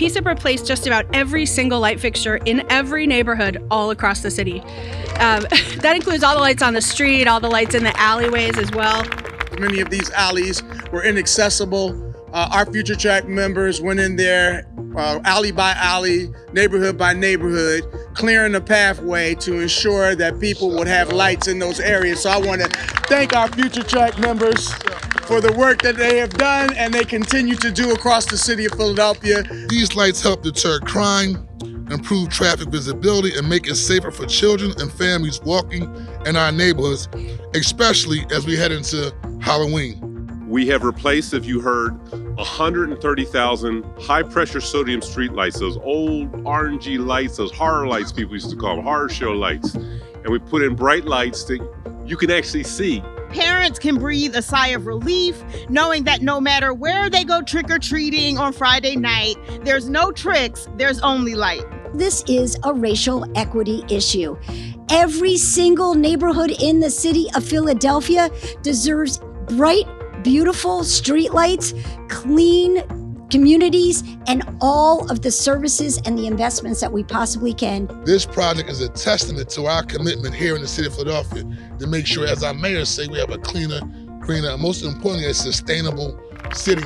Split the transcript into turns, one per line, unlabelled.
PSIP replaced just about every single light fixture in every neighborhood all across the city. That includes all the lights on the street, all the lights in the alleyways as well.
Many of these alleys were inaccessible. Our Future Track members went in there alley by alley, neighborhood by neighborhood, clearing the pathway to ensure that people would have lights in those areas. So I want to thank our Future Track members for the work that they have done and they continue to do across the city of Philadelphia.
These lights help deter crime, improve traffic visibility, and make it safer for children and families walking in our neighborhoods, especially as we head into Halloween.
We have replaced, if you heard, 130,000 high-pressure sodium streetlights, those old orangey lights, those horror lights people used to call them, horror show lights. And we put in bright lights that you can actually see.
Parents can breathe a sigh of relief knowing that no matter where they go trick-or-treating on Friday night, there's no tricks, there's only light.
This is a racial equity issue. Every single neighborhood in the city of Philadelphia deserves bright, beautiful streetlights, clean communities, and all of the services and the investments that we possibly can.
This project is a testament to our commitment here in the city of Philadelphia to make sure, as our mayor say, we have a cleaner, greener, and most importantly, a sustainable city.